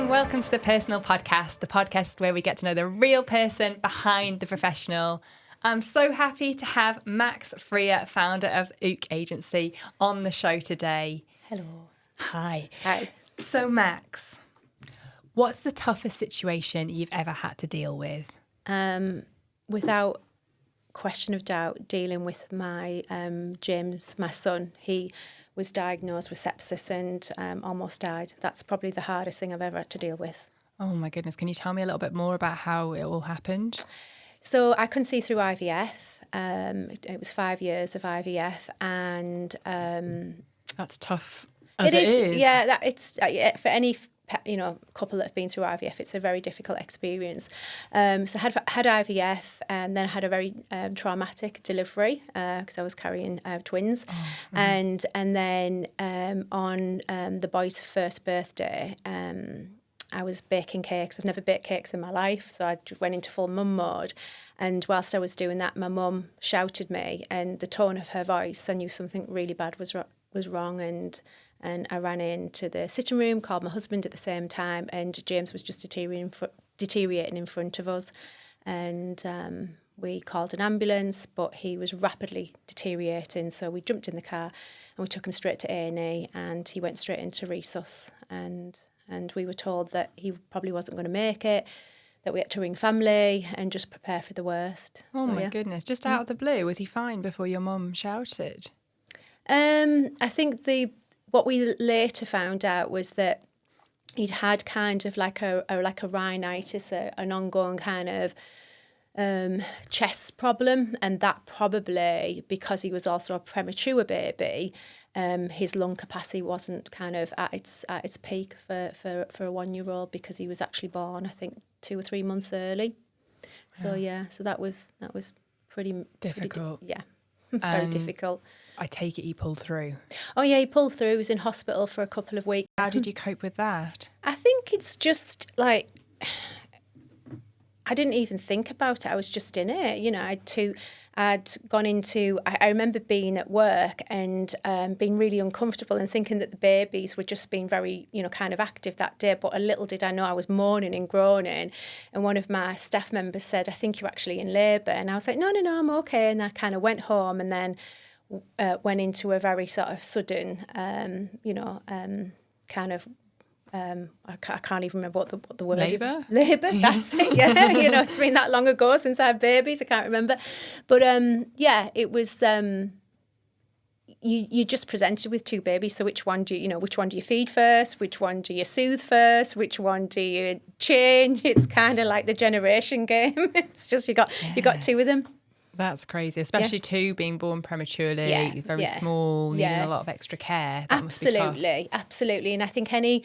and welcome to the Personal Podcast, the podcast where we get to know the real person behind the professional. I'm so happy to have Max Freer, founder of OOK Agency, on the show today. Hello. Hi. Hi. So Max, what's the toughest situation you've ever had to deal with? Without question of doubt, dealing with my James, my son. He was diagnosed with sepsis and almost died. That's probably the hardest thing I've ever had to deal with. Oh my goodness. Can you tell me a little bit more about how it all happened? So I conceived through IVF. It was 5 years of IVF, and That's tough. As it is. Yeah, for any couple that have been through IVF, it's a very difficult experience. So I had IVF, and then I had a very traumatic delivery because I was carrying twins, and then on the boy's first birthday, I was baking cakes. I've never baked cakes in my life, so I went into full mum mode. And whilst I was doing that, my mum shouted me, and the tone of her voice, I knew something really bad was wrong. And I ran into the sitting room, called my husband at the same time, and James was just deteriorating in front of us. And we called an ambulance, but he was rapidly deteriorating. So we jumped in the car and we took him straight to A&E, and he went straight into resus. And we were told that he probably wasn't going to make it, that we had to ring family and just prepare for the worst. Oh my goodness. Just out of the blue, was he fine before your mum shouted? I think what we later found out was that he'd had kind of like a rhinitis, an ongoing kind of chest problem, and that probably, because he was also a premature baby, his lung capacity wasn't kind of at its peak for a 1-year-old, because he was actually born, I think, 2 or 3 months early. So so that was pretty difficult. Very difficult. I take it he pulled through. Oh yeah, he pulled through. He was in hospital for a couple of weeks. How did you cope with that? I think it's just like, I didn't even think about it. I was just in it. You know, I'd gone into, I remember being at work and being really uncomfortable and thinking that the babies were just being very, kind of active that day. But a little did I know I was moaning and groaning. And one of my staff members said, "I think you're actually in labour." And I was like, no, I'm okay. And I kind of went home and then went into a very sort of sudden, kind of, I can't even remember what the word is. Labour, that's it, yeah. It's been that long ago since I had babies, I can't remember. But it was, you're just presented with 2 babies, so which one do you feed first? Which one do you soothe first? Which one do you change? It's kind of like the generation game. It's just you got 2 of them. That's crazy, especially 2 being born prematurely, very small, needing a lot of extra care. That must be tough. Absolutely. And I think any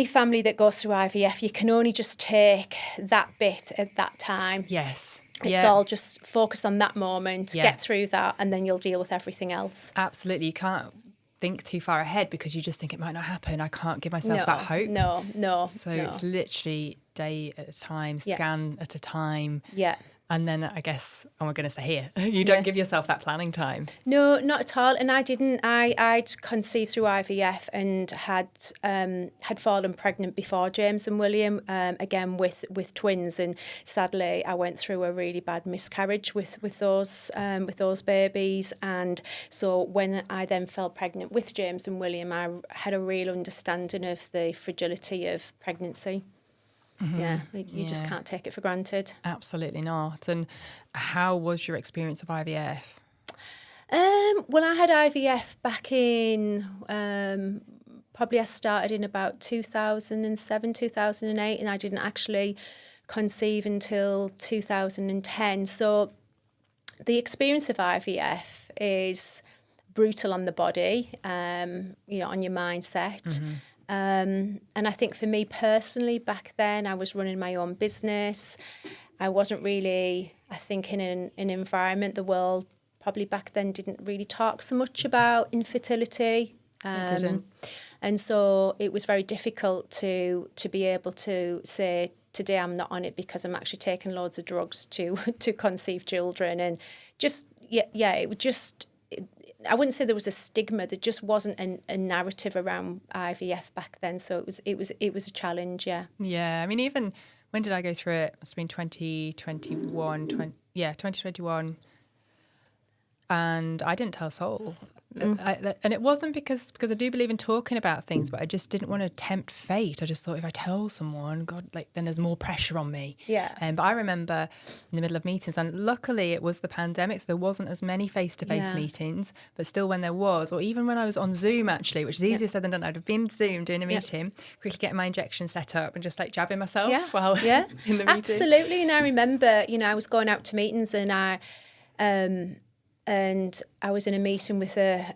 family that goes through IVF, you can only just take that bit at that time. Yes. It's all just focus on that moment, get through that, and then you'll deal with everything else. Absolutely. You can't think too far ahead because you just think it might not happen. I can't give myself that hope. No. So it's literally day at a time, scan at a time. Yeah. And then I guess, oh my goodness, I hear you don't give yourself that planning time. No, not at all. And I didn't. I'd conceived through IVF and had fallen pregnant before James and William, again with twins. And sadly, I went through a really bad miscarriage with those babies. And so when I then fell pregnant with James and William, I had a real understanding of the fragility of pregnancy. Mm-hmm. Yeah, you just can't take it for granted. Absolutely not. And how was your experience of IVF? Well, I had IVF back in, probably I started in about 2007, 2008, and I didn't actually conceive until 2010. So the experience of IVF is brutal on the body, on your mindset. Mm-hmm. And I think for me personally, back then I was running my own business. I wasn't really, I think, in an environment, the world probably back then didn't really talk so much about infertility. It didn't. And so it was very difficult to be able to say, today I'm not on it because I'm actually taking loads of drugs to conceive children. And just, it would just... I wouldn't say there was a stigma. There just wasn't a narrative around IVF back then. So it was a challenge. Yeah. Yeah. I mean, even when did I go through it? Must have been 2021. 2021. And I didn't tell a soul. And it wasn't because I do believe in talking about things, but I just didn't want to tempt fate. I just thought if I tell someone, God, like then there's more pressure on me. Yeah. But I remember in the middle of meetings, and luckily it was the pandemic, so there wasn't as many face-to-face meetings, but still when there was, or even when I was on Zoom actually, which is easier said than done, I'd have been Zoom doing a meeting, quickly getting my injection set up and just like jabbing myself while in the meeting. Absolutely. And I remember, I was going out to meetings and I was in a meeting with a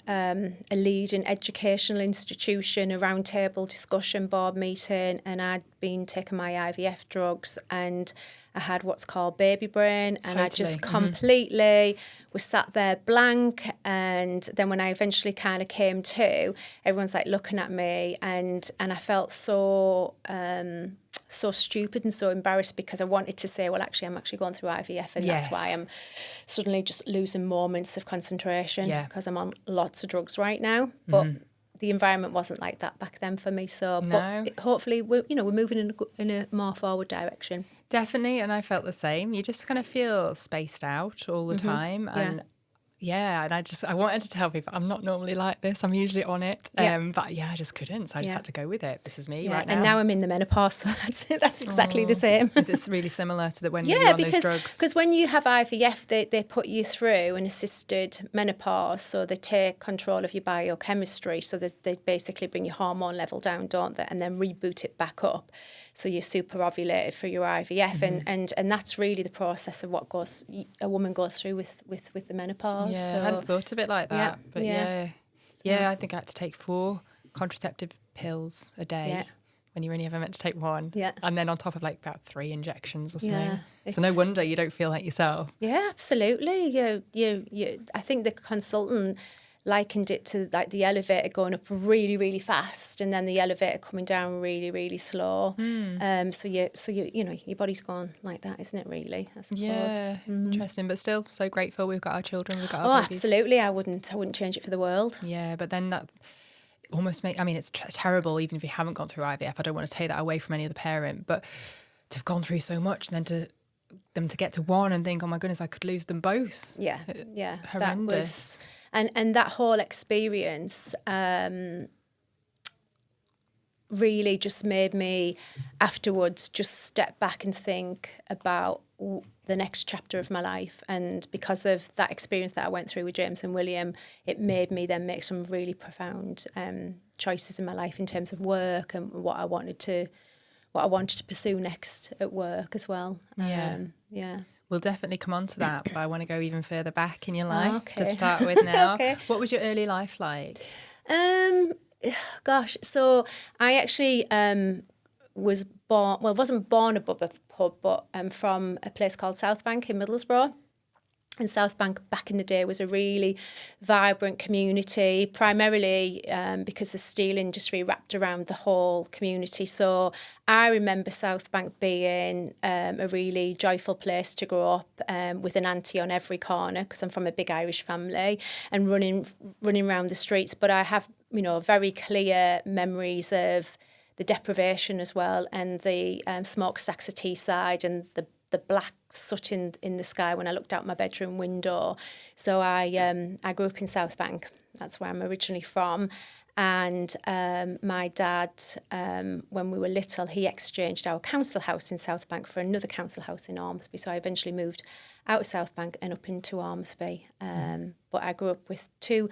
leading educational institution, a roundtable discussion board meeting, and I'd been taking my IVF drugs and I had what's called baby brain, and I just completely was sat there blank. And then when I eventually kind of came to, everyone's like looking at me, and I felt so stupid and so embarrassed because I wanted to say, well, actually, I'm actually going through IVF, and that's why I'm suddenly just losing moments of concentration because I'm on lots of drugs right now. But the environment wasn't like that back then for me. So, but hopefully, we're moving in a more forward direction. Definitely, and I felt the same. You just kind of feel spaced out all the time, and and I wanted to tell people I'm not normally like this. I'm usually on it, but I just couldn't. So I just had to go with it. This is me right now. And now I'm in the menopause, so that's exactly the same. Is it really similar to when you're on those drugs? Because when you have IVF, they put you through an assisted menopause, so they take control of your biochemistry, so that they basically bring your hormone level down, don't they, and then reboot it back up. So you're super ovulated for your IVF, and that's really the process of what a woman goes through with the menopause. Yeah, so, I hadn't thought of it like that. But I think I had to take 4 contraceptive pills a day when you're only ever meant to take 1. Yeah. And then on top of like about 3 injections or something. Yeah, so no wonder you don't feel like yourself. Yeah, absolutely. You I think the consultant likened it to like the elevator going up really, really fast, and then the elevator coming down really, really slow. So your body's going like that, isn't it? Really, I suppose. Yeah, interesting, but still so grateful we've got our children, we've got our babies. Absolutely, I wouldn't change it for the world. Yeah, but then that almost it's terrible even if you haven't gone through IVF. I don't want to take that away from any other parent, but to have gone through so much and then to get to 1 and think, oh my goodness, I could lose them both. Yeah, horrendous. And that whole experience really just made me afterwards just step back and think about the next chapter of my life. And because of that experience that I went through with James and William, it made me then make some really profound choices in my life in terms of work and what I wanted to pursue next at work as well. We'll definitely come on to that, but I want to go even further back in your life to start with now. What was your early life like? So I actually was born, well, wasn't born above a pub, but from a place called South Bank in Middlesbrough. And South Bank back in the day was a really vibrant community, primarily because the steel industry wrapped around the whole community. So I remember South Bank being a really joyful place to grow up with an auntie on every corner, because I'm from a big Irish family, and running around the streets. But I have, very clear memories of the deprivation as well, and the smokestacks at Teesside, and the black soot in the sky when I looked out my bedroom window. So I grew up in South Bank. That's where I'm originally from. And my dad, when we were little, he exchanged our council house in South Bank for another council house in Ormsby. So I eventually moved out of South Bank and up into Ormsby. But I grew up with 2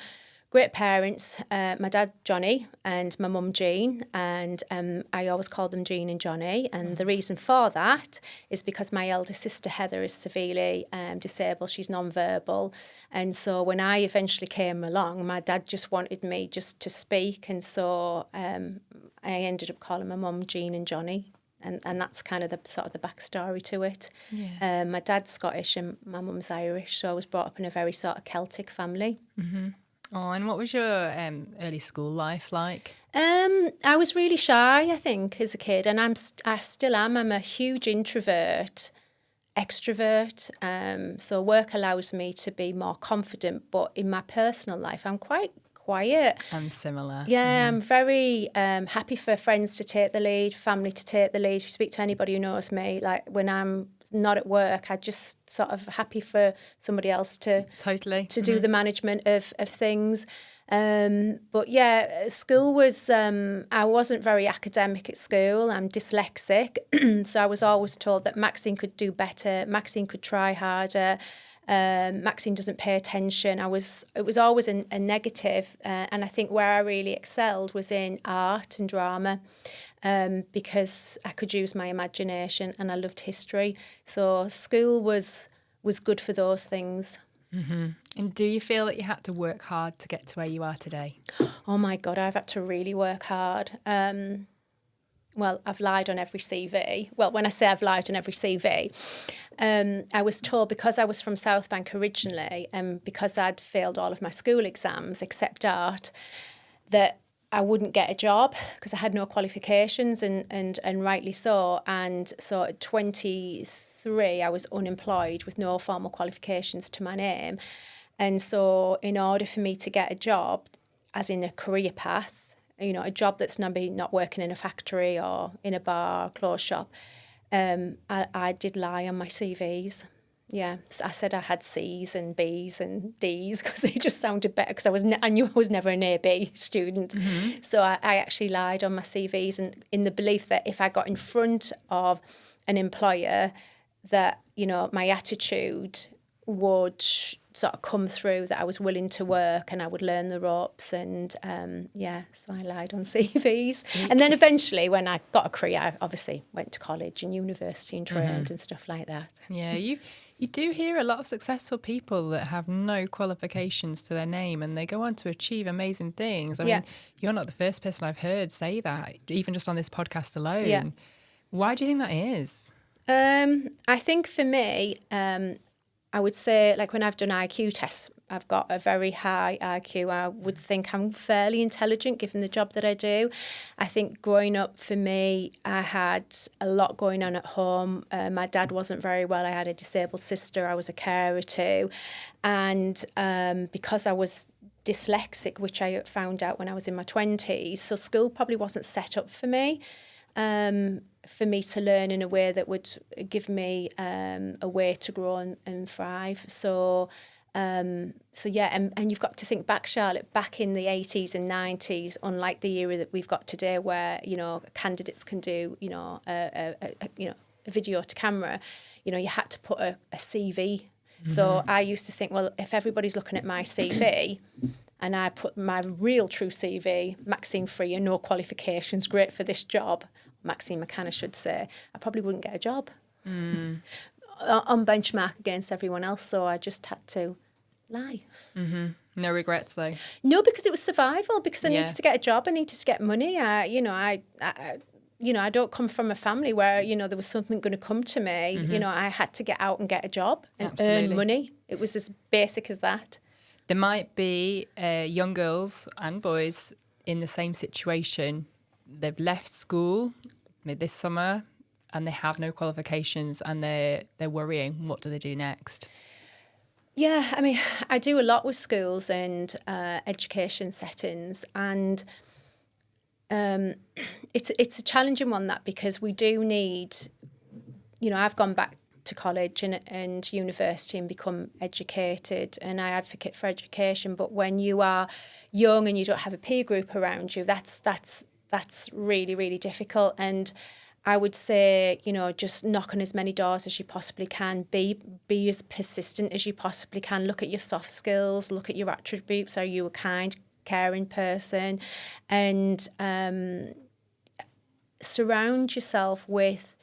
great parents, my dad Johnny and my mum Jean, and I always called them Jean and Johnny, and the reason for that is because my elder sister Heather is severely disabled. She's non-verbal, and so when I eventually came along, my dad just wanted me just to speak, and so I ended up calling my mum Jean and Johnny. And that's kind of the sort of the backstory to it. Yeah. My dad's Scottish and my mum's Irish, so I was brought up in a very sort of Celtic family. Mm-hmm. Oh, and what was your early school life like? I was really shy, I think, as a kid, and I still am. I'm a huge introvert, extrovert. So work allows me to be more confident, but in my personal life, I'm quite quiet. I'm similar. Yeah, I'm very happy for friends to take the lead, family to take the lead. If you speak to anybody who knows me, like when I'm not at work, I just sort of happy for somebody else to do the management of things. But yeah, school was, I wasn't very academic at school. I'm dyslexic. So I was always told that Maxine could do better. Maxine could try harder. Maxine doesn't pay attention. It was always a negative. And I think where I really excelled was in art and drama. Because I could use my imagination and I loved history. So school was good for those things. Mm-hmm. And do you feel that you had to work hard to get to where you are today? Oh my God, I've had to really work hard. Well, I've lied on every CV. Well, when I say I've lied on every CV, I was told because I was from South Bank originally and because I'd failed all of my school exams except art, that I wouldn't get a job because I had no qualifications and rightly so. And so at 23, I was unemployed with no formal qualifications to my name. And so in order for me to get a job, as in a career path, you know, a job that's not working in a factory or in a bar or clothes shop, I did lie on my CVs. Yeah, I said I had C's and B's and D's because it just sounded better because I knew I was never an A-B student. Mm-hmm. So I actually lied on my CVs and in the belief that if I got in front of an employer that, you know, my attitude would sort of come through, that I was willing to work and I would learn the ropes and so I lied on CVs. And then eventually when I got a career, I obviously went to college and university and trained and stuff like that. Yeah, you do hear a lot of successful people that have no qualifications to their name and they go on to achieve amazing things. I mean, you're not the first person I've heard say that, even just on this podcast alone. Yeah. Why do you think that is? I think for me, I would say, like when I've done IQ tests, I've got a very high IQ. I would think I'm fairly intelligent given the job that I do. I think growing up for me, I had a lot going on at home. My dad wasn't very well. I had a disabled sister. I was a carer too. And because I was dyslexic, which I found out when I was in my 20s, so school probably wasn't set up for me. For me to learn in a way that would give me a way to grow and thrive. So yeah, and you've got to think back, Charlotte, back in the 80s and 90s, unlike the era that we've got today where, you know, candidates can do, you know, a video to camera, you know, you had to put a CV. Mm-hmm. So I used to think, well, if everybody's looking at my CV and I put my real true CV, Maxine Freer, no qualifications, great for this job, Maxine McCann, I should say, I probably wouldn't get a job on benchmark against everyone else. So I just had to lie. Mm-hmm. No regrets, though? No, because it was survival, because I needed to get a job, I needed to get money. I don't come from a family where, you know, there was something going to come to me. Mm-hmm. You know, I had to get out and get a job and earn money. It was as basic as that. There might be young girls and boys in the same situation. They've left school this summer and they have no qualifications and they're worrying. What do they do next? Yeah, I mean, I do a lot with schools and education settings, and it's a challenging one, that, because we do need, you know, I've gone back to college and university and become educated, and I advocate for education, but when you are young and you don't have a peer group around you, that's really, really difficult. And I would say, you know, just knock on as many doors as you possibly can. Be as persistent as you possibly can. Look at your soft skills. Look at your attributes. Are you a kind, caring person? And surround yourself with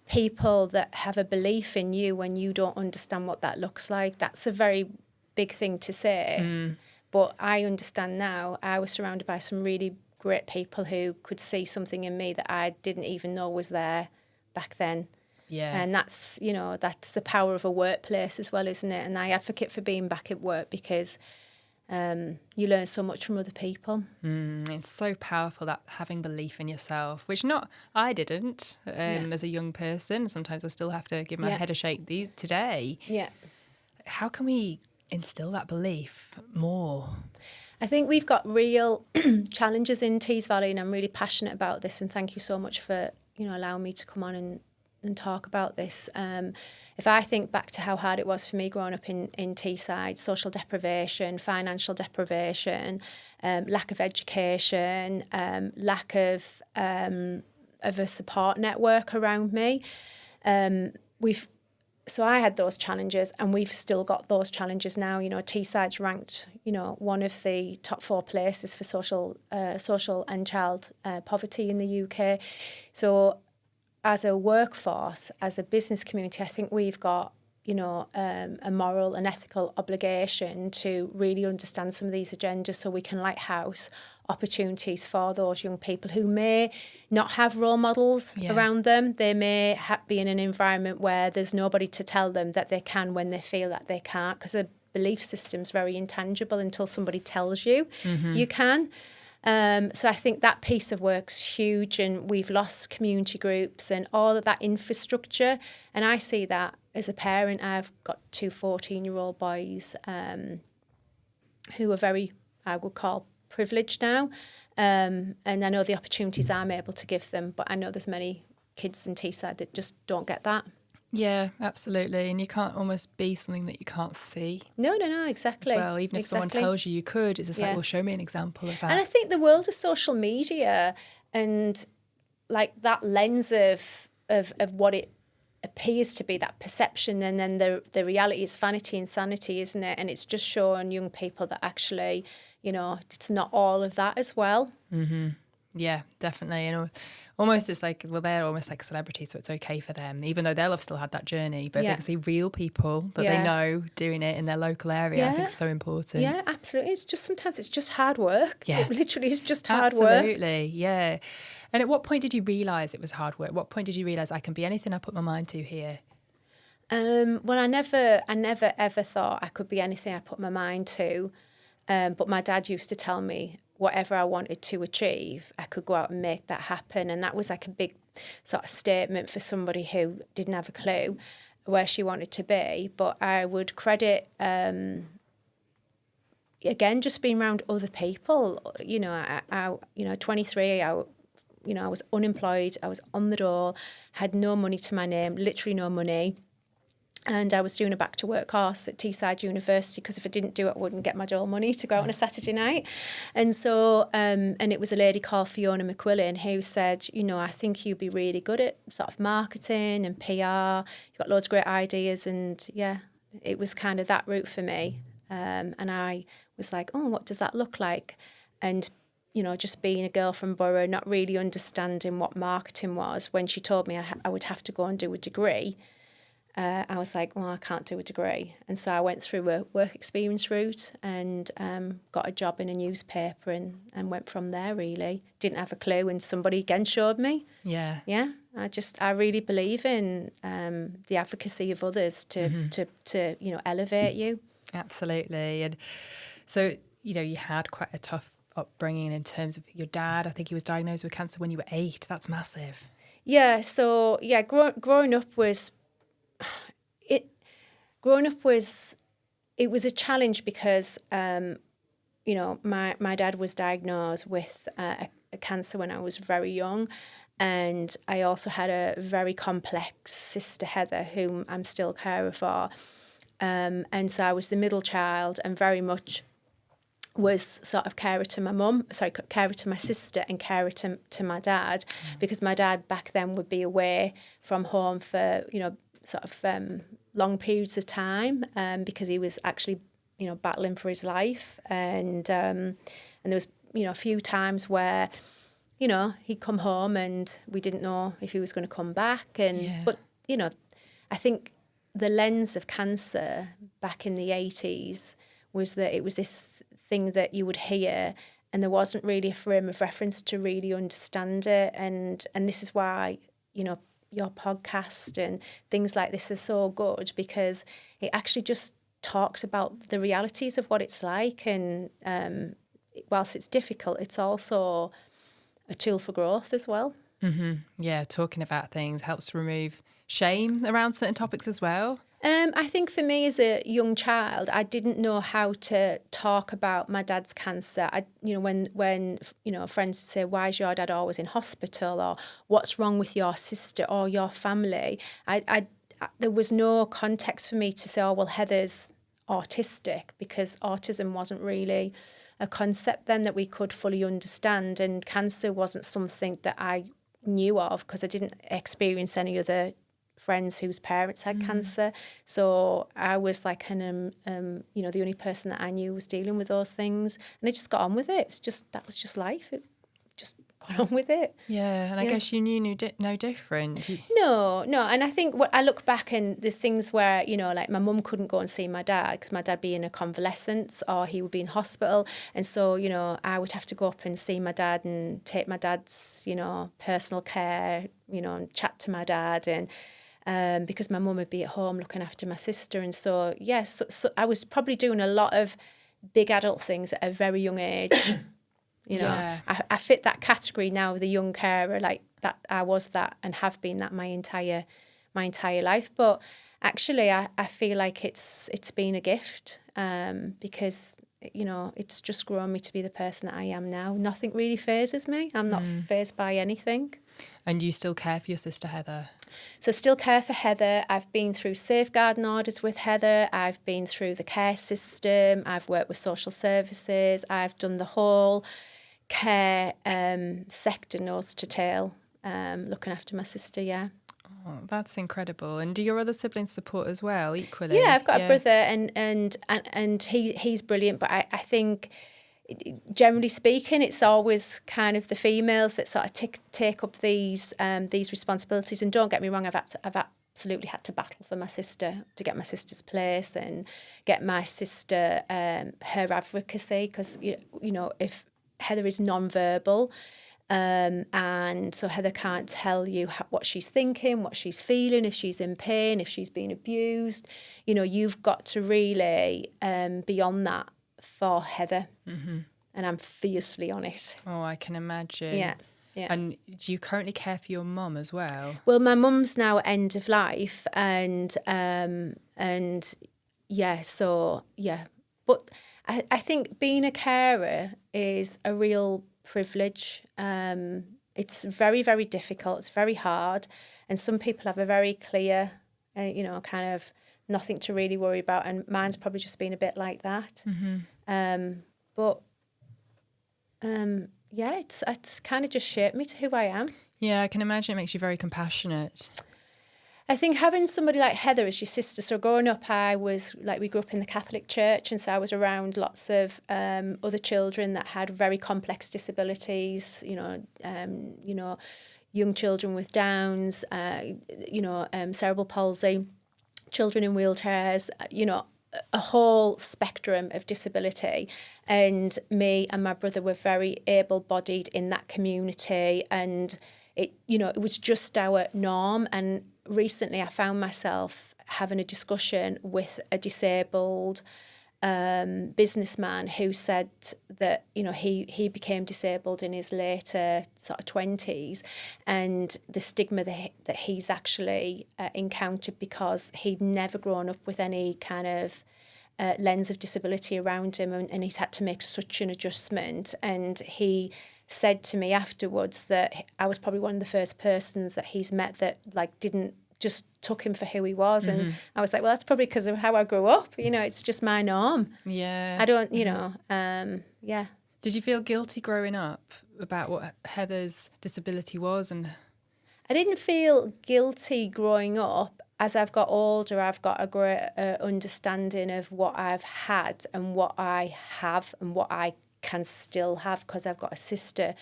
people that have a belief in you when you don't understand what that looks like. That's a very big thing to say. But I understand now. I was surrounded by some really great people who could see something in me that I didn't even know was there back then. Yeah. And that's, you know, that's the power of a workplace as well, isn't it? And I advocate for being back at work because you learn so much from other people. It's so powerful, that having belief in yourself, which I didn't as a young person. Sometimes I still have to give my head a shake today. Yeah. How can we instill that belief more? I think we've got real challenges in Tees Valley, and I'm really passionate about this, and thank you so much for allowing me to come on and talk about this. If I think back to how hard it was for me growing up in Teesside, social deprivation, financial deprivation, lack of education, lack of a support network around me, so I had those challenges, and we've still got those challenges now. Teesside's ranked, one of the top 4 places for social and child poverty in the UK. So as a workforce, as a business community, I think we've got, a moral and ethical obligation to really understand some of these agendas so we can lighthouse opportunities for those young people who may not have role models around them. They may be in an environment where there's nobody to tell them that they can when they feel that they can't, because a belief system's very intangible until somebody tells you you can. So I think that piece of work's huge, and we've lost community groups and all of that infrastructure. And I see that as a parent. I've got 2 14-year-old boys who are very, I would call, privileged now. And I know the opportunities I'm able to give them, but I know there's many kids in Teesside that just don't get that. Yeah, absolutely. And you can't almost be something that you can't see. No, exactly. As well, even if someone tells you could, it's just like, well, show me an example of that. And I think the world of social media and like that lens of what it appears to be, that perception, and then the reality is vanity and sanity, isn't it? And it's just showing young people that actually, it's not all of that as well. Mm-hmm. Yeah, definitely. And almost it's like, well, they're almost like celebrities, so it's okay for them, even though they'll have still had that journey. But if they can see real people that they know doing it in their local area, I think it's so important. Yeah, absolutely. It's just sometimes it's just hard work. Yeah. It literally is just hard work. Absolutely, yeah. And at what point did you realise it was hard work? What point did you realise I can be anything I put my mind to here? Well, I never ever thought I could be anything I put my mind to. But my dad used to tell me whatever I wanted to achieve, I could go out and make that happen. And that was like a big sort of statement for somebody who didn't have a clue where she wanted to be. But I would credit, again, just being around other people. 23, I was unemployed. I was on the dole, had no money to my name, literally no money. And I was doing a back to work course at Teesside University, because if I didn't do it, I wouldn't get my dole money to go out on a Saturday night. And so, and it was a lady called Fiona McQuillan who said, I think you'd be really good at sort of marketing and PR. You've got loads of great ideas. And it was kind of that route for me. And I was like, oh, what does that look like? And just being a girl from Borough, not really understanding what marketing was, when she told me I would have to go and do a degree, I was like, well, I can't do a degree. And so I went through a work experience route and got a job in a newspaper and went from there, really. Didn't have a clue, and somebody again showed me. Yeah. Yeah. I really believe in the advocacy of others to elevate you. Absolutely. And so, you had quite a tough upbringing in terms of your dad. I think he was diagnosed with cancer when you were 8. That's massive. Yeah. So, growing up was... It was a challenge because my dad was diagnosed with a cancer when I was very young, and I also had a very complex sister, Heather, whom I'm still carer for, and so I was the middle child and very much was sort of carer to my sister and carer to my dad, because my dad back then would be away from home for long periods of time, because he was actually battling for his life, and there was a few times where he'd come home and we didn't know if he was going to come back, but I think the lens of cancer back in the 80s was that it was this thing that you would hear, and there wasn't really a frame of reference to really understand it, and this is why your podcast and things like this are so good, because it actually just talks about the realities of what it's like. And whilst it's difficult, it's also a tool for growth as well. Mm-hmm. Yeah, talking about things helps remove shame around certain topics as well. I think for me as a young child, I didn't know how to talk about my dad's cancer. When friends say, "Why is your dad always in hospital?" or "What's wrong with your sister or your family?" There was no context for me to say, "Oh, well, Heather's autistic," because autism wasn't really a concept then that we could fully understand, and cancer wasn't something that I knew of because I didn't experience any other friends whose parents had cancer. So I was like the only person that I knew was dealing with those things, and I just got on with it. That was just life. It just got on with it. Yeah, and I guess you knew no different. No, and I think I look back and there's things where, like my mum couldn't go and see my dad because my dad be in a convalescence or he would be in hospital. And so, I would have to go up and see my dad and take my dad's, personal care, and chat to my dad. And because my mum would be at home looking after my sister. And so, yes, so I was probably doing a lot of big adult things at a very young age. I fit that category now of the young carer, like that. I was that and have been that my entire life. But actually, I feel like it's been a gift because it's just grown me to be the person that I am now. Nothing really phases me. I'm not fazed by anything. And you still care for your sister Heather? So still care for Heather. I've been through safeguarding orders with Heather. I've been through the care system. I've worked with social services. I've done the whole care sector nose to tail, looking after my sister, yeah. Oh, that's incredible. And do your other siblings support as well, equally? Yeah, I've got a brother and he's brilliant, but I think generally speaking, it's always kind of the females that sort of take up these responsibilities. And don't get me wrong, I've absolutely had to battle for my sister to get my sister's place and get my sister her advocacy, because if Heather is non-verbal, and so Heather can't tell you what she's thinking, what she's feeling, if she's in pain, if she's been abused. You've got to really be on that for Heather. Mm-hmm. And I'm fiercely on it. Oh, I can imagine. Yeah. And do you currently care for your mum as well? Well, my mum's now end of life, and yeah, so yeah. But I think being a carer is a real privilege. It's very, very difficult. It's very hard, and some people have a very clear, kind of nothing to really worry about. And mine's probably just been a bit like that. Mm-hmm. Yeah, it's kind of just shaped me to who I am. Yeah, I can imagine it makes you very compassionate. I think having somebody like Heather as your sister, so growing up we grew up in the Catholic Church, and so I was around lots of other children that had very complex disabilities, young children with Downs, cerebral palsy, children in wheelchairs, a whole spectrum of disability. And me and my brother were very able-bodied in that community, and it was just our norm. And recently I found myself having a discussion with a disabled businessman who said that he became disabled in his later sort of 20s, and the stigma that he's actually encountered because he'd never grown up with any kind of lens of disability around him, and he's had to make such an adjustment. And he said to me afterwards that I was probably one of the first persons that he's met that didn't just took him for who he was. Mm-hmm. And I was like, well, that's probably because of how I grew up. It's just my norm. Yeah. I don't, yeah. Did you feel guilty growing up about what Heather's disability was? And I didn't feel guilty growing up. As I've got older, I've got a great understanding of what I've had and what I have and what I can still have, because I've got a sister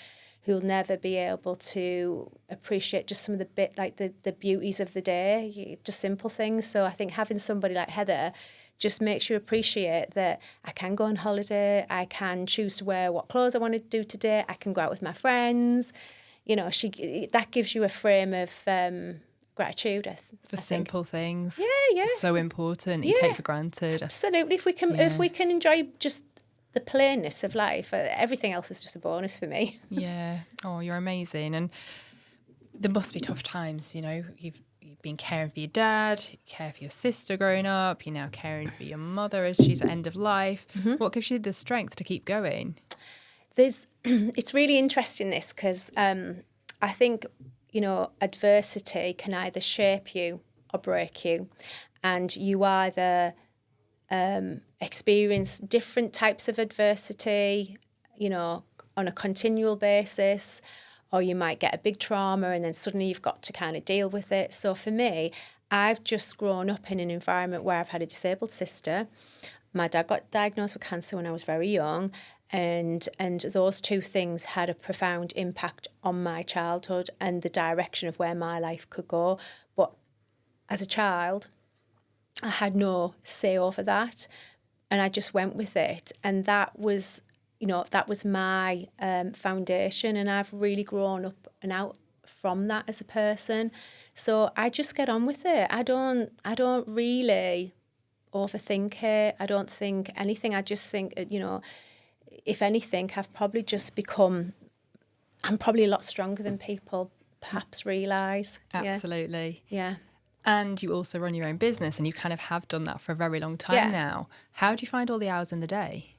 who'll never be able to appreciate just some of the beauties of the day, just simple things. So I think having somebody like Heather just makes you appreciate that I can go on holiday, I can choose to wear what clothes I want to do today, I can go out with my friends. That gives you a frame of gratitude. For simple things. Yeah. So important that you take for granted. Absolutely. If we can enjoy just the plainness of life, everything else is just a bonus for me. Yeah. Oh, you're amazing. And there must be tough times, you know. You've been caring for your dad, you care for your sister growing up, you're now caring for your mother as she's at end of life. What gives you the strength to keep going? It's really interesting this because I think, you know, adversity can either shape you or break you, and you either experience different types of adversity, you know, on a continual basis, or you might get a big trauma and then suddenly you've got to kind of deal with it. So for me, I've just grown up in an environment where I've had a disabled sister. My dad got diagnosed with cancer when I was very young, and those two things had a profound impact on my childhood and the direction of where my life could go. But as a child, I had no say over that, and I just went with it. And that was, you know, that was my foundation, and I've really grown up and out from that as a person. So I just get on with it. I don't really overthink it. I don't think anything. I just think, you know, if anything, I'm probably a lot stronger than people perhaps realise. Absolutely. Yeah. And you also run your own business, and you kind of have done that for a very long time now. How do you find all the hours in the day?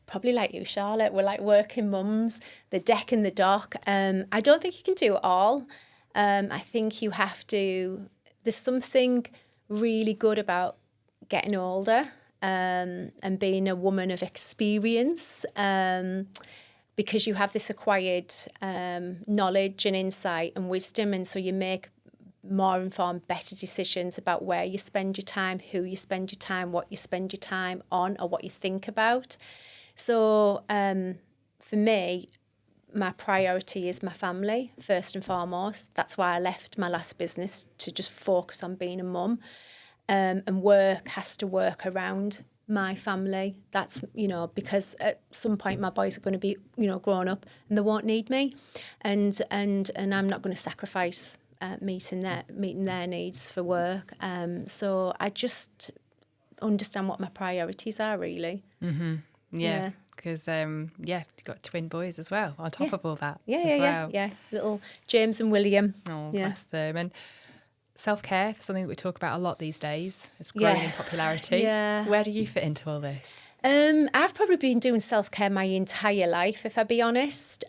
Probably like you, Charlotte. We're like working mums, the deck and the dock. I don't think you can do it all. I think you have to. There's something really good about getting older and being a woman of experience, because you have this acquired knowledge and insight and wisdom, and so you make more informed, better decisions about where you spend your time, who you spend your time, what you spend your time on, or what you think about. So for me, my priority is my family, first and foremost. That's why I left my last business, to just focus on being a mum. And work has to work around my family. That's, you know, because at some point my boys are going to be, you know, grown up and they won't need me. And I'm not going to sacrifice meeting their needs for work. So I just understand what my priorities are, really. Mm-hmm. Yeah. Because, you've got twin boys as well, on top of all that. Yeah. Little James and William. Oh, bless them. And self-care, something that we talk about a lot these days. It's growing in popularity. Yeah. Where do you fit into all this? I've probably been doing self-care my entire life, if I be honest.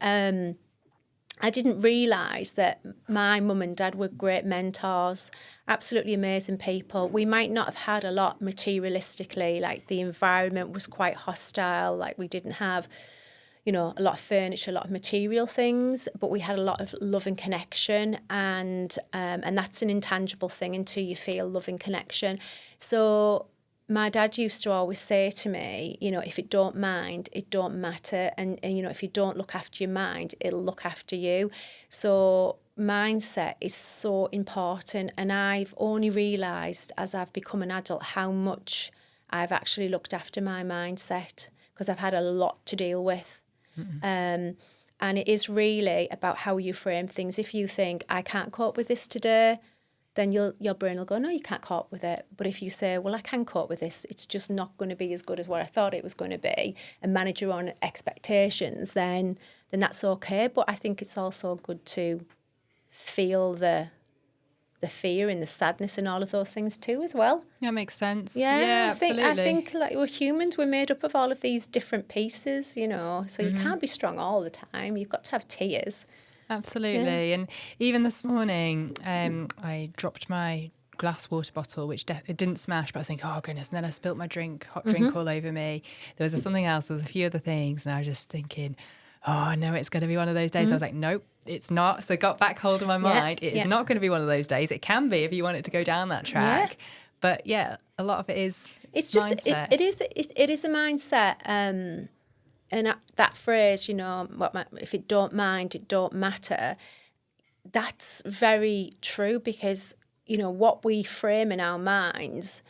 I didn't realise that my mum and dad were great mentors, absolutely amazing people. We might not have had a lot materialistically, like the environment was quite hostile, like we didn't have, you know, a lot of furniture, a lot of material things, but we had a lot of love and connection, and that's an intangible thing until you feel love and connection. So my dad used to always say to me, you know, if it don't mind, it don't matter. And you know, if you don't look after your mind, it'll look after you. So mindset is so important. And I've only realised as I've become an adult how much I've actually looked after my mindset, because I've had a lot to deal with. And it is really about how you frame things. If you think, I can't cope with this today, then your brain will go, no, you can't cope with it. But if you say, well, I can cope with this, it's just not going to be as good as what I thought it was going to be, and manage your own expectations, then that's okay. But I think it's also good to feel the fear and the sadness and all of those things too as well. Yeah, makes sense. Yeah, absolutely. I think like we're humans, we're made up of all of these different pieces, you know, so you can't be strong all the time. You've got to have tears. Absolutely. And even this morning, I dropped my glass water bottle, which it didn't smash, but I was thinking, oh goodness, and then I spilt my hot drink all over me. There was something else, there was a few other things, and I was just thinking, oh no, it's going to be one of those days. I was like, nope, it's not. So I got back hold of my mind. It is not going to be one of those days. It can be if you want it to go down that track. But yeah, a lot of it is mindset. It is a mindset. And that phrase, you know, if it don't mind, it don't matter, that's very true, because, you know, what we frame in our minds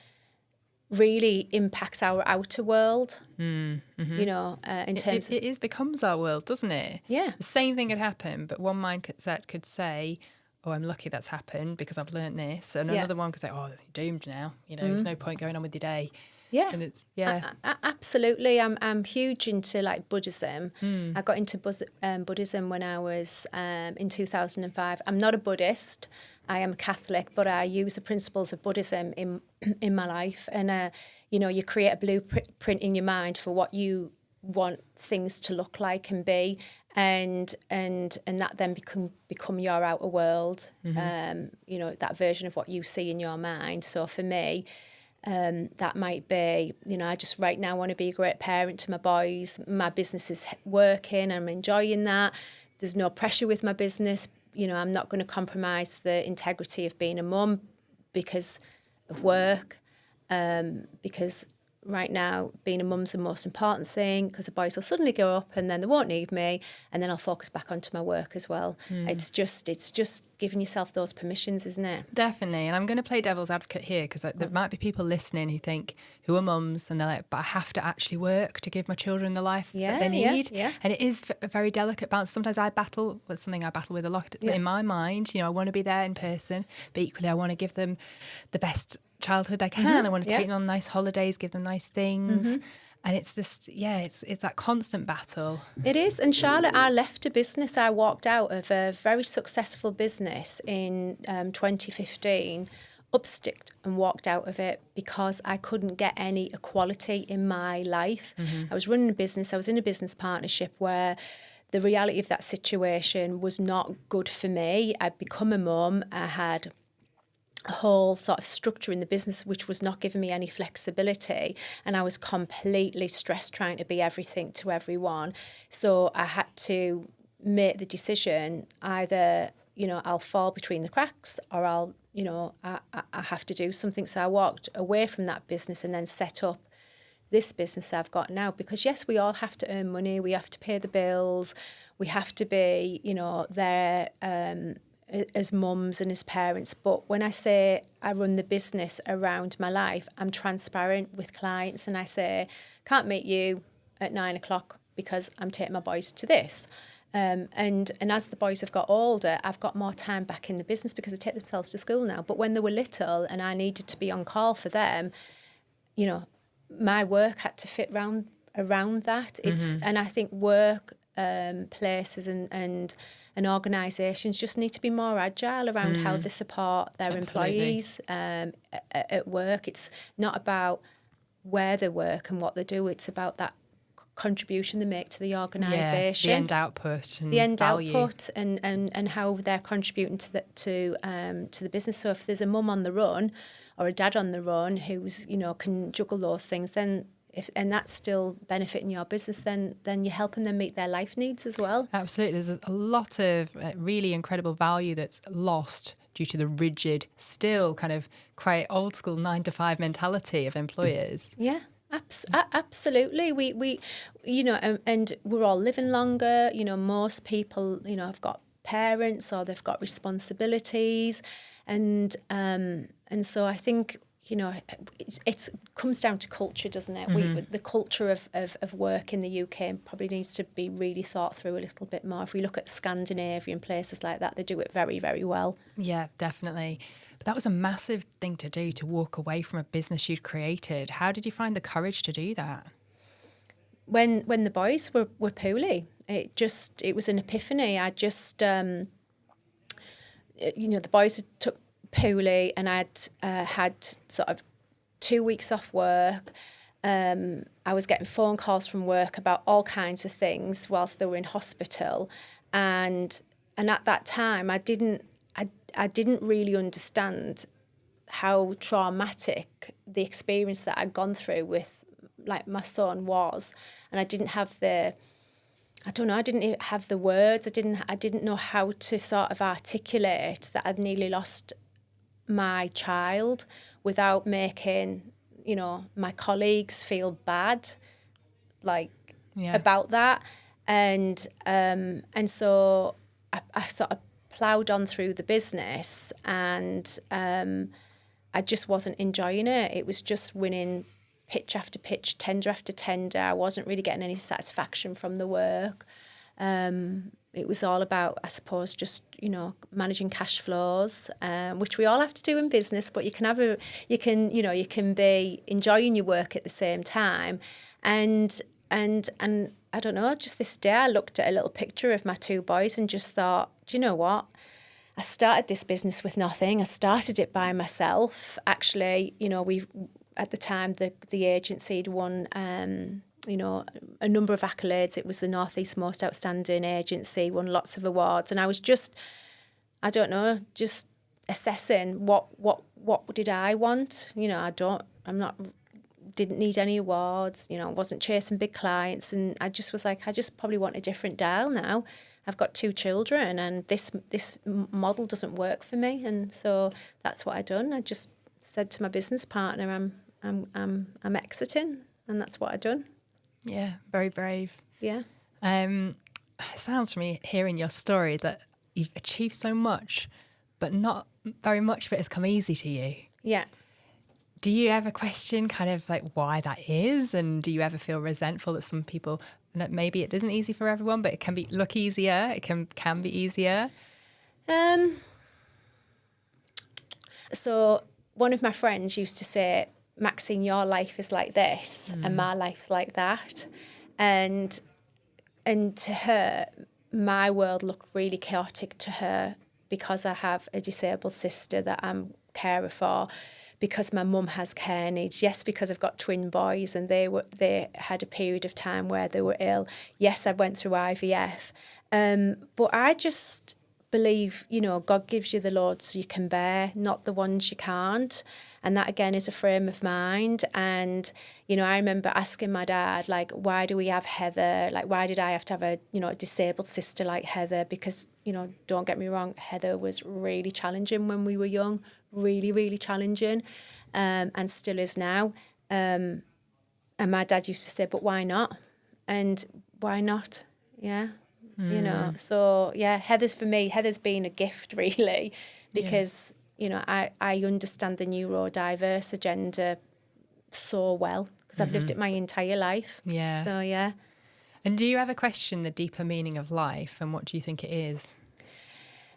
really impacts our outer world, you know, in terms it becomes our world, doesn't it? Yeah. The same thing could happen, but one mindset could say, oh, I'm lucky that's happened because I've learned this. And Yeah. another one could say, oh, you're doomed now. You know, there's no point going on with your day. Yeah, And it's, yeah. Absolutely. I'm huge into like Buddhism. I got into Buddhism when I was in 2005. I'm not a Buddhist. I am a Catholic, but I use the principles of Buddhism in my life. And you know, you create a blueprint in your mind for what you want things to look like and be, and that then become your outer world. You know, that version of what you see in your mind. So for me, that might be, you know, I just right now want to be a great parent to my boys. My business is working. I'm enjoying that. There's no pressure with my business. You know, I'm not going to compromise the integrity of being a mum because of work, because right now being a mum's the most important thing, because the boys will suddenly grow up and then they won't need me, and then I'll focus back onto my work as well. It's just giving yourself those permissions, isn't it? Definitely. And I'm going to play devil's advocate here because there might be people listening who are mums and they're like, but I have to actually work to give my children the life that they need. Yeah. And it is a very delicate balance. Sometimes I battle with something I battle with a lot in my mind. You know, I want to be there in person, but equally I want to give them the best childhood I can. I want to take them on nice holidays, give them nice things. And it's just, it's that constant battle. It is. And Charlotte, I left a business. I walked out of a very successful business in 2015, upsticked and walked out of it because I couldn't get any equality in my life. I was running a business. I was in a business partnership where the reality of that situation was not good for me. I'd become a mum. I had a whole sort of structure in the business which was not giving me any flexibility, and I was completely stressed trying to be everything to everyone. So I had to make the decision, either, you know, I'll fall between the cracks or I'll, you know, I have to do something. So I walked away from that business and then set up this business I've got now, because yes, we all have to earn money, we have to pay the bills, we have to be, you know, there as mums and as parents. But when I say I run the business around my life, I'm transparent with clients and I say, can't meet you at 9 o'clock because I'm taking my boys to this. And as the boys have got older, I've got more time back in the business because they take themselves to school now. But when they were little and I needed to be on call for them, you know, my work had to fit around that. And I think work, places and organisations just need to be more agile around how they support their employees at work. It's not about where they work and what they do. It's about that contribution they make to the organisation. The end output and output and how they're contributing to the business. So if there's a mum on the run or a dad on the run who's, you know, can juggle those things, then and that's still benefiting your business, then you're helping them meet their life needs as well. Absolutely. There's a lot of really incredible value that's lost due to the rigid, still kind of quite old school 9-to-5 mentality of employers. Yeah. Absolutely. We you know, and we're all living longer. You know, most people, you know, have got parents or they've got responsibilities, and so I think, you know, it comes down to culture, doesn't it? The culture of work in the UK probably needs to be really thought through a little bit more. If we look at Scandinavia and places like that, they do it very, very well. Yeah, definitely. But that was a massive thing to do, to walk away from a business you'd created. How did you find the courage to do that? When the boys were poorly, it was an epiphany. I just, you know, the boys took poorly and I'd had sort of 2 weeks off work. I was getting phone calls from work about all kinds of things whilst they were in hospital, and at that time I didn't really understand how traumatic the experience that I'd gone through with like my son was, and I didn't have the words. I didn't know how to sort of articulate that I'd nearly lost my child without making, you know, my colleagues feel bad, like about that, and so I sort of ploughed on through the business, and I just wasn't enjoying it. It was just winning pitch after pitch, tender after tender. I wasn't really getting any satisfaction from the work. It was all about, I suppose, just, managing cash flows, which we all have to do in business, but you can be enjoying your work at the same time. And I don't know, just this day I looked at a little picture of my 2 boys and just thought, do you know what? I started this business with nothing. I started it by myself. Actually, we at the time the agency had won a number of accolades. It was the North East's most outstanding agency, won lots of awards, and I was just, I don't know, just assessing what did I want. Didn't need any awards. Wasn't chasing big clients, and I just was like, I just probably want a different dial now. I've got 2 children, and this model doesn't work for me, and so that's what I done. I just said to my business partner, I'm exiting, and that's what I done. Yeah, very brave. Yeah. It sounds from me hearing your story that you've achieved so much, but not very much of it has come easy to you. Yeah. Do you ever question kind of like why that is? And do you ever feel resentful that some people, that maybe it isn't easy for everyone, but it can look easier, it can be easier? So one of my friends used to say, Maxine, your life is like this and my life's like that. And to her, my world looked really chaotic to her because I have a disabled sister that I'm carer for, because my mum has care needs. Yes, because I've got twin boys and they had a period of time where they were ill. Yes, I went through IVF. But I just believe, God gives you the loads you can bear, not the ones you can't. And that, again, is a frame of mind. And, I remember asking my dad, like, why do we have Heather? Like, why did I have to have a disabled sister like Heather? Because, don't get me wrong, Heather was really challenging when we were young, really, really challenging, and still is now. And my dad used to say, but why not? And why not? Yeah. So yeah, Heather's been a gift really, because I understand the neurodiverse agenda so well because I've lived it my entire life. Yeah. So yeah. And do you ever question the deeper meaning of life, and what do you think it is?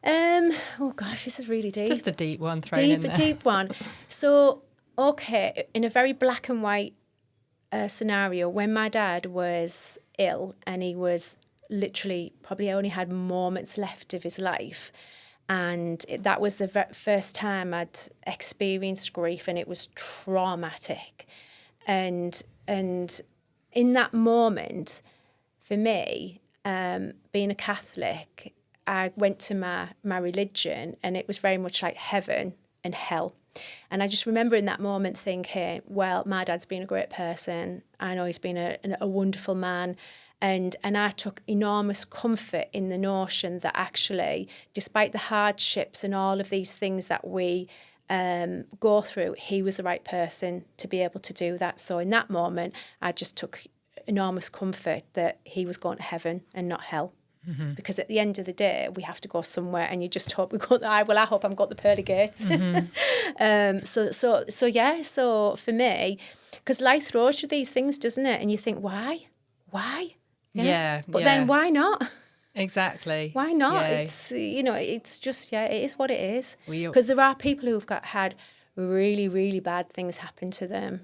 Oh gosh, this is really deep. Just a deep one thrown in there. Deep one. So okay, in a very black and white scenario, when my dad was ill and he was literally probably only had moments left of his life, and that was the first time I'd experienced grief, and it was traumatic. And in that moment, for me, being a Catholic, I went to my religion, and it was very much like heaven and hell. And I just remember in that moment thinking, well, my dad's been a great person. I know he's been a wonderful man. And I took enormous comfort in the notion that actually, despite the hardships and all of these things that we go through, he was the right person to be able to do that. So in that moment, I just took enormous comfort that he was going to heaven and not hell. Mm-hmm. Because at the end of the day, we have to go somewhere, and you just hope we go there. I hope I'm got the pearly gates. Mm-hmm. So for me, because life throws you these things, doesn't it? And you think, why? Yeah. But then why not? Exactly. Why not? Yeah. It's it's just it is what it is. Because there are people who've had really, really bad things happen to them,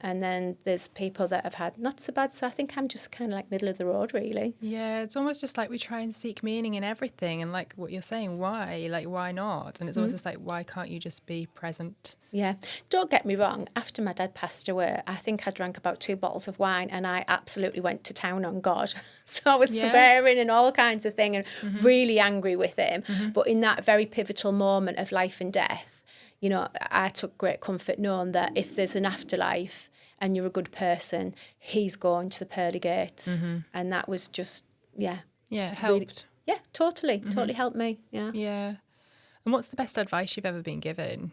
and then there's people that have had not so bad. So I think I'm just kind of like middle of the road, really. Yeah, it's almost just like we try and seek meaning in everything, and like what you're saying, why? Like, why not? And it's always just like, why can't you just be present? Yeah. Don't get me wrong. After my dad passed away, I think I drank about 2 bottles of wine, and I absolutely went to town on God. So I was swearing and all kinds of things, and really angry with him. Mm-hmm. But in that very pivotal moment of life and death, I took great comfort knowing that if there's an afterlife and you're a good person, he's going to the pearly gates. Mm-hmm. And that was just, Yeah, it helped. Really, totally helped me, yeah. Yeah. And what's the best advice you've ever been given?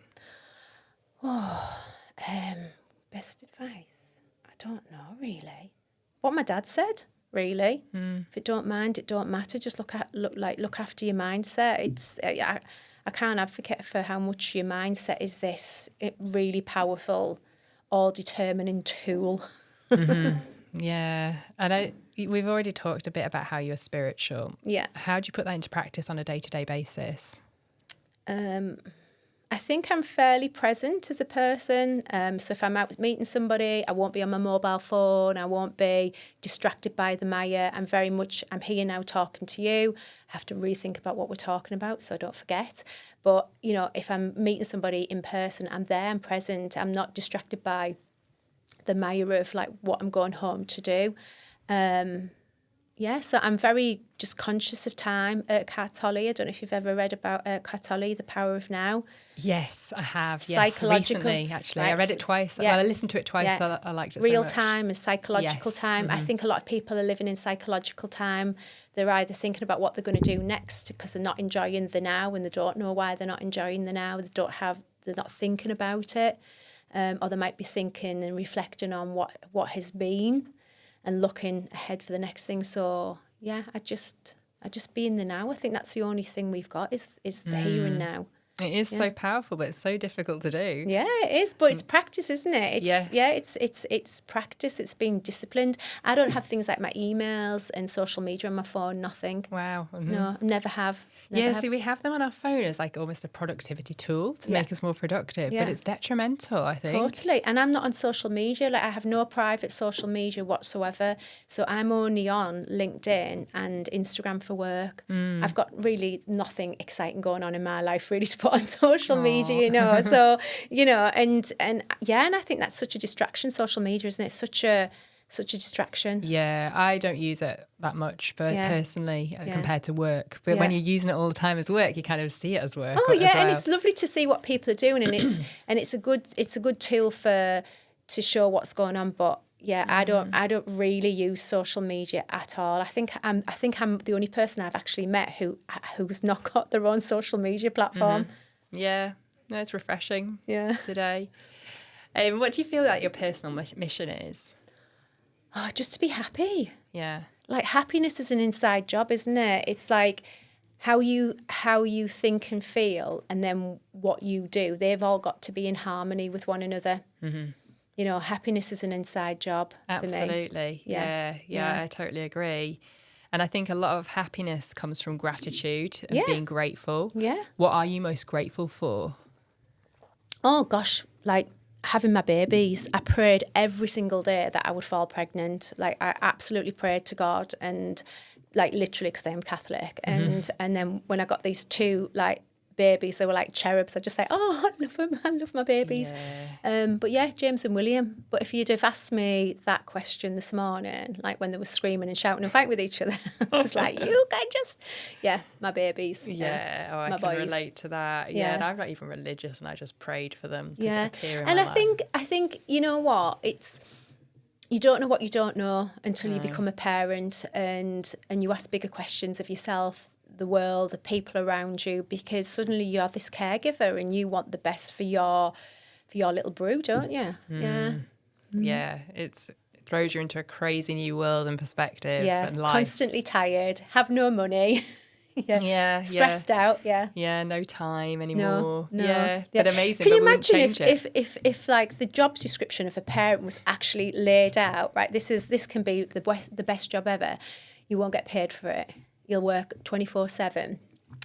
Best advice? I don't know, really. What my dad said, really. If it don't mind, it don't matter. Just look after your mindset. It's I can't advocate for how much your mindset is this really powerful, all-determining tool. Mm-hmm. Yeah. And we've already talked a bit about how you're spiritual. Yeah. How do you put that into practice on a day-to-day basis? I think I'm fairly present as a person. So if I'm out meeting somebody, I won't be on my mobile phone. I won't be distracted by the Maya. I'm here now talking to you. I have to really think about what we're talking about so I don't forget. But, you know, if I'm meeting somebody in person, I'm there, I'm present. I'm not distracted by the Maya of like what I'm going home to do. Yeah, so I'm very just conscious of time. Eckhart Tolle, I don't know if you've ever read about Eckhart Tolle, The Power of Now. Yes, I have. Yes, Psychological, recently, actually. right, I read it twice. yeah. Well, I listened to it twice, Yeah. so I liked it Real so much. time and psychological Yes. time. I think a lot of people are living in psychological time. They're either thinking about what they're going to do next because they're not enjoying the now and they don't know why they're not enjoying the now. They're not thinking about it. Or they might be thinking and reflecting on what has been and looking ahead for the next thing. So yeah, I just be in the now. I think that's the only thing we've got is the here and now. It is so powerful, but it's so difficult to do. Yeah, it is, but it's practice, isn't it? Yes. Yeah, it's practice. It's being disciplined. I don't have things like my emails and social media on my phone. Nothing. Wow. Mm-hmm. No, never have. See, we have them on our phone as like almost a productivity tool to Yeah. make us more productive, Yeah. but it's detrimental, I think. Totally. And I'm not on social media. Like I have no private social media whatsoever. So I'm only on LinkedIn and Instagram for work. I've got really nothing exciting going on in my life really to put on social media, you know. So, you know, and I think that's such a distraction, social media, isn't it? Such a distraction. Yeah, I don't use it that much personally compared to work. But Yeah. when you're using it all the time as work, you kind of see it as work. Oh yeah, as well. and it's lovely to see what people are doing, and it's a good tool to show what's going on. But yeah, I don't really use social media at all. I think I'm the only person I've actually met who's not got their own social media platform. Yeah, no, it's refreshing. Yeah. Today. What do you feel like your personal mission is? Oh, just to be happy. Yeah. Like happiness is an inside job, isn't it? It's like how you think and feel, and then what you do. They've all got to be in harmony with one another. Mm-hmm. You know, happiness is an inside job. Absolutely. For me. Yeah, I totally agree. And I think a lot of happiness comes from gratitude and being grateful. Yeah. What are you most grateful for? Oh gosh, like having my babies. I prayed every single day that I would fall pregnant. Like I absolutely prayed to God, and like literally because I am Catholic. And then when I got these two like babies, they were like cherubs. I just say, oh, I love them. I love my babies. Yeah. But yeah, James and William. But if you'd have asked me that question this morning, like when they were screaming and shouting and fighting with each other, I was like, you can just, my babies. Yeah, I my can boys. relate to that. Yeah, and I'm not even religious, and I just prayed for them to appear in and my I life. think you know what, it's you don't know what you don't know until you become a parent, and you ask bigger questions of yourself, the world, the people around you, because suddenly you're this caregiver and you want the best for your little brew, don't you? Yeah, it throws you into a crazy new world and perspective and life. Constantly tired, have no money. Stressed out. Yeah, no time anymore. No. Yeah, but amazing. Can you but we wouldn't imagine change if like the job description of a parent was actually laid out, right? This can be the best job ever. You won't get paid for it. You'll work 24/7.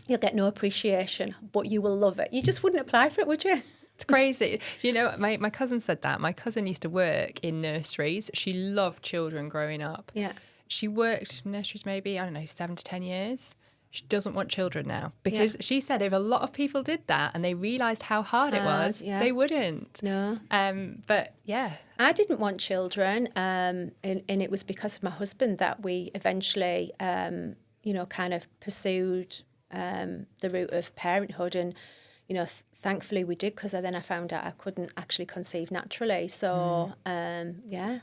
You'll get no appreciation, but you will love it. You just wouldn't apply for it, would you? It's crazy. You know, my cousin said that. My cousin used to work in nurseries. She loved children growing up. Yeah. She worked in nurseries maybe, 7 to 10 years. She doesn't want children now because she said if a lot of people did that and they realised how hard it was, they wouldn't. No. But yeah. I didn't want children, and it was because of my husband that we eventually, kind of pursued the route of parenthood, and thankfully we did, because then I found out I couldn't actually conceive naturally. So Yeah.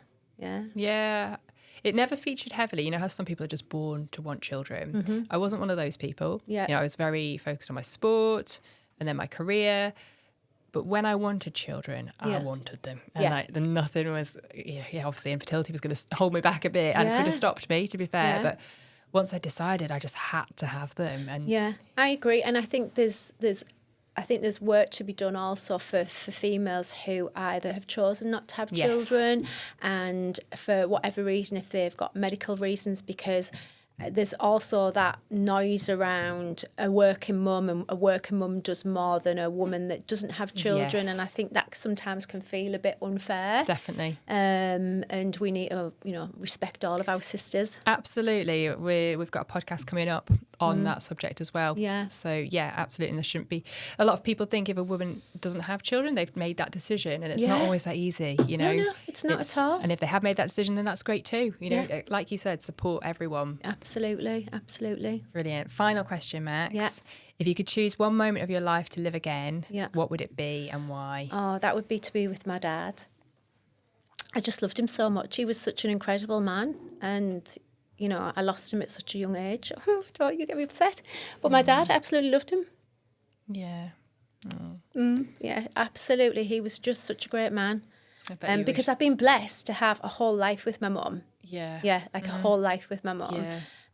It never featured heavily. You know how some people are just born to want children. I wasn't one of those people. Yeah. I was very focused on my sport and then my career. But when I wanted children, I wanted them. And nothing was, obviously infertility was going to hold me back a bit and could have stopped me, to be fair. But once I decided, I just had to have them. And I agree. And I think there's I think there's work to be done also for females who either have chosen not to have Yes. children, and for whatever reason, if they've got medical reasons, because there's also that noise around a working mum, and a working mum does more than a woman that doesn't have children. Yes. And I think that sometimes can feel a bit unfair. Definitely. And we need to, respect all of our sisters. Absolutely. We've got a podcast coming up on that subject as well. Yeah. So, yeah, absolutely. And there shouldn't be... A lot of people think if a woman doesn't have children, they've made that decision. And it's not always that easy, No, it's not at all. And if they have made that decision, then that's great too. Yeah. Like you said, support everyone. Absolutely. Brilliant. Final question, Max. Yeah. If you could choose one moment of your life to live again, Yeah. what would it be and why? Oh, that would be to be with my dad. I just loved him so much. He was such an incredible man. And, I lost him at such a young age. Don't you get me upset. But my dad, absolutely loved him. Yeah. Yeah, absolutely. He was just such a great man. I bet you Because I've been blessed to have a whole life with my mum. Yeah. Yeah, like a whole life with my mum.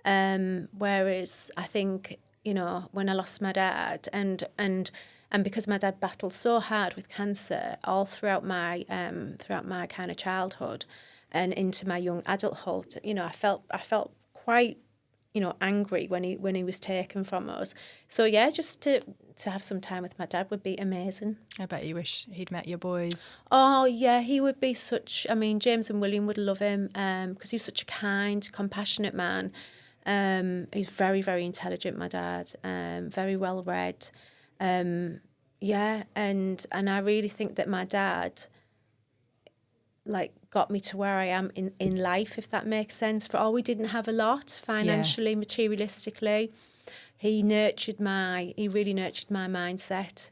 Yeah. Whereas I think, when I lost my dad and because my dad battled so hard with cancer all throughout my kind of childhood and into my young adulthood, I felt quite, angry when he was taken from us. So yeah, just to have some time with my dad would be amazing. I bet you wish he'd met your boys. Oh yeah, he would be such. I mean, James and William would love him because he was such a kind, compassionate man. He's very, very intelligent, my dad. Very well read. Yeah, and I really think that my dad, got me to where I am in life, if that makes sense. For all we didn't have a lot financially, materialistically, he really nurtured my mindset.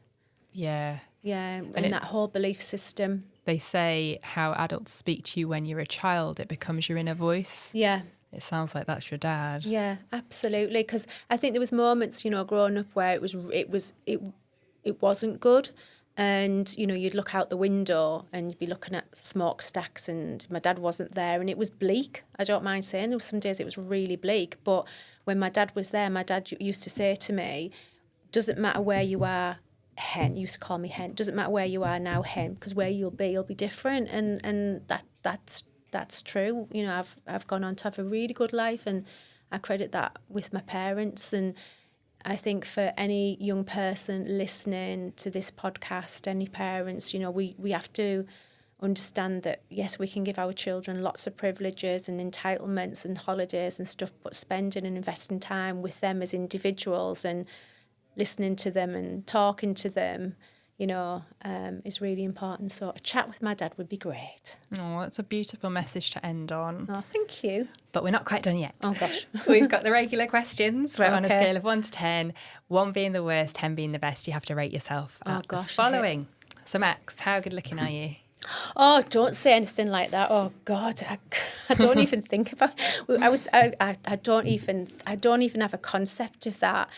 Yeah. Yeah, and that whole belief system. They say how adults speak to you when you're a child, it becomes your inner voice. Yeah. It sounds like that's your dad. Yeah, absolutely. Because I think there was moments, growing up where it wasn't good. And, you'd look out the window and you'd be looking at smokestacks and my dad wasn't there and it was bleak. I don't mind saying there were some days it was really bleak. But when my dad was there, my dad used to say to me, doesn't matter where you are, hen, he used to call me hen, doesn't matter where you are now, hen, because where you'll be different. And that's true. I've gone on to have a really good life and I credit that with my parents. And I think for any young person listening to this podcast, any parents, we have to understand that, yes, we can give our children lots of privileges and entitlements and holidays and stuff, but spending and investing time with them as individuals and listening to them and talking to them, is really important. So a chat with my dad would be great. Oh, that's a beautiful message to end on. Oh, thank you. But we're not quite done yet. Oh, gosh. We've got the regular questions. We're on a Okay. scale of 1 to 10, 1 being the worst, 10 being the best. You have to rate yourself. Oh, gosh, The following. So, Max, how good looking are you? Oh, don't say anything like that. Oh God, I don't even think about. I don't even have a concept of that.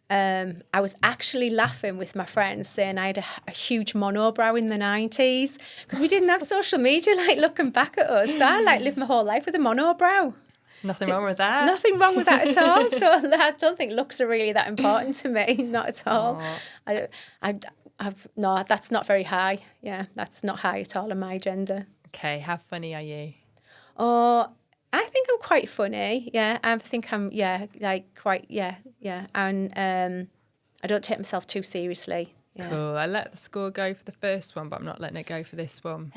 I was actually laughing with my friends saying I had a huge monobrow in the 90s because we didn't have social media looking back at us. So I lived my whole life with a monobrow. Nothing wrong with that. Nothing wrong with that at all. So I don't think looks are really that important to me. Not at all. No, that's not very high. Yeah, that's not high at all on my agenda. Okay, how funny are you? Oh, I think I'm quite funny. Yeah, I think I'm. Yeah, quite. Yeah. And I don't take myself too seriously. Yeah. Cool. I let the score go for the first one, but I'm not letting it go for this one.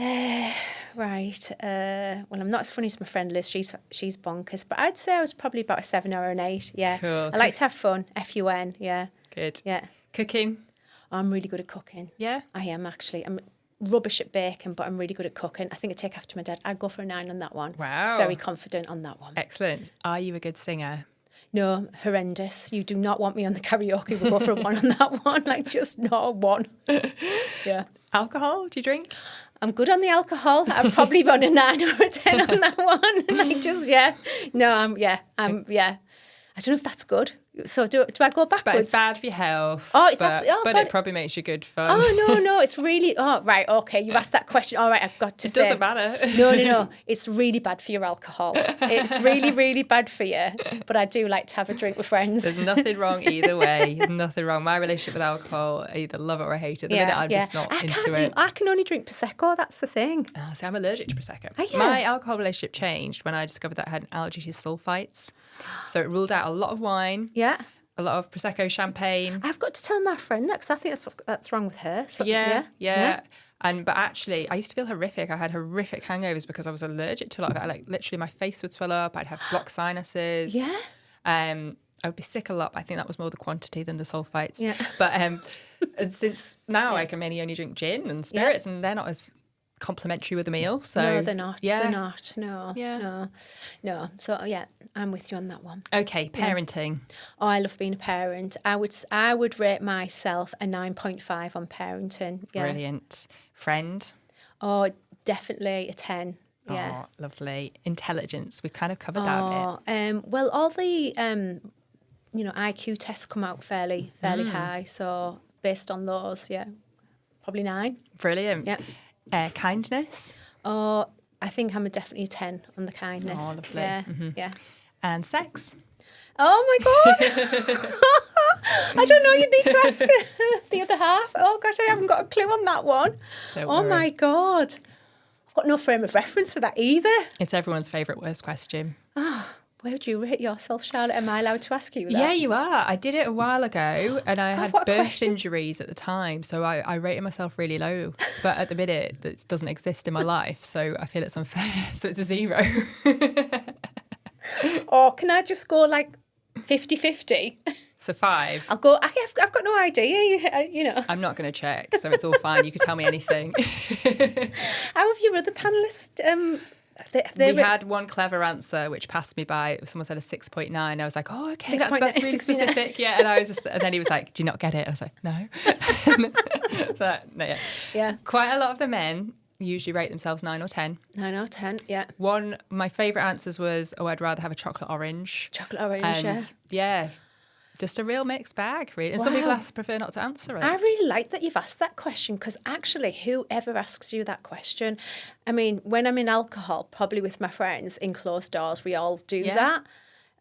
Right. Well, I'm not as funny as my friend Liz. She's bonkers, but I'd say I was probably about a 7 or an 8. Yeah. Cool. I like to have fun. FUN. Yeah. Good. Yeah. Cooking? I'm really good at cooking. Yeah? I am actually. I'm rubbish at baking, but I'm really good at cooking. I think I take after my dad. I'd go for a 9 on that one. Wow. Very confident on that one. Excellent. Are you a good singer? No, horrendous. You do not want me on the karaoke. We'll go for a 1 on that one. Just not a 1. Yeah. Alcohol? Do you drink? I'm good on the alcohol. I've probably won a 9 or a 10 on that one. Yeah. No, I'm. I don't know if that's good. So do I go But backwards? it's bad for your health. Oh, it's but it probably makes you good fun. Oh, no, it's really... Oh, right, okay, you've asked that question. All right, I've got to say... It doesn't matter. No. It's really bad for your alcohol. It's really, really bad for you. But I do like to have a drink with friends. There's nothing wrong either way. Nothing wrong. My relationship with alcohol, I either love it or I hate it. The minute I'm just not into it. I can only drink Prosecco, that's the thing. Oh, see, I'm allergic to Prosecco. Oh, yeah. My alcohol relationship changed when I discovered that I had an allergy to sulfites. So it ruled out a lot of wine. Yeah. A lot of Prosecco, champagne. I've got to tell my friend that because I think that's wrong with her. So, Yeah. But actually, I used to feel horrific. I had horrific hangovers because I was allergic to a lot of it. Like literally, my face would swell up. I'd have blocked sinuses. Yeah. I would be sick a lot. But I think that was more the quantity than the sulfites. Yeah. But and since now, I can mainly only drink gin and spirits, and they're not as complimentary with a meal. So No, they're not. Yeah. They're not. No. Yeah. No. So yeah, I'm with you on that one. Okay, parenting. Oh, I love being a parent. I would rate myself a 9.5 on parenting. Yeah. Brilliant. Friend. Oh, definitely a 10. Yeah. Oh, lovely. Intelligence. We've kind of covered that a bit. Well, all the IQ tests come out fairly high. So based on those, yeah, probably 9. Brilliant. Yeah. Kindness. Oh, I think I'm definitely a 10 on the kindness. Oh, lovely. Yeah. Mm-hmm. Yeah. And sex. Oh my God. I don't know. You need to ask the other half. Oh gosh, I haven't got a clue on that one. Don't oh worry. My God. I've got no frame of reference for that either. It's everyone's favourite worst question. Where would you rate yourself, Charlotte? Am I allowed to ask you that? Yeah, you are. I did it a while ago and I had what a birth question. injuries at the time. So I rated myself really low. But at the minute, that doesn't exist in my life. So I feel it's unfair. So it's a 0. Or can I just go like 50-50? So 5. I'll go, I've got no idea, you know. I'm not going to check. So it's all fine. You can tell me anything. How have your other panellists... we had one clever answer which passed me by. Someone said a 6.9. I was like, oh, okay, that's really 6.9. specific. Yeah, and I was and then he was like, do you not get it? I was like, no. So, no, yeah. Yeah. Quite a lot of the men usually rate themselves 9 or 10. 9 or 10, yeah. My favourite answers was, I'd rather have a chocolate orange. Chocolate orange, And yeah, just a real mixed bag, really. And some people prefer not to answer it. I really like that you've asked that question because actually whoever asks you that question, I mean, when I'm in alcohol, probably with my friends in closed doors, we all do that.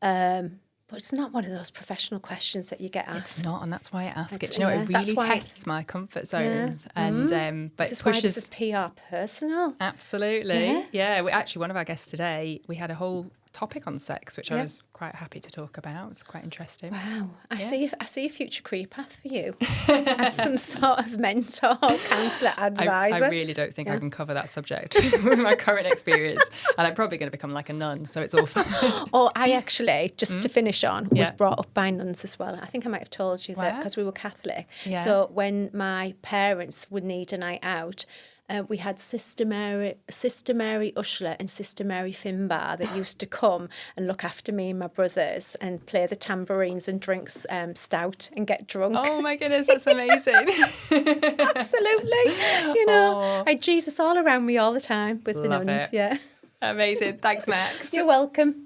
But it's not one of those professional questions that you get asked. It's not, and that's why I ask it. Do you know, it that's really why tests my comfort zones. And but This is it why pushes. this is PRsonal. Absolutely. Yeah. Actually, one of our guests today, we had a whole topic on sex, which I was quite happy to talk about. It's quite interesting. Wow. I see a future career path for you as some sort of mentor, counsellor, advisor. I really don't think I can cover that subject with my current experience. And I'm probably going to become like a nun, so it's all fun. Oh, I actually, just to finish on, was Yeah. brought up by nuns as well. I think I might have told you that Wow. because we were Catholic. Yeah. So when my parents would need a night out, we had Sister Mary Ushler and Sister Mary Finbar that used to come and look after me and my brothers and play the tambourines and drink stout and get drunk. Oh my goodness, that's amazing. Absolutely. You know, I had Jesus all around me all the time with the Love nuns. it. Yeah. Amazing. Thanks, Max. You're welcome.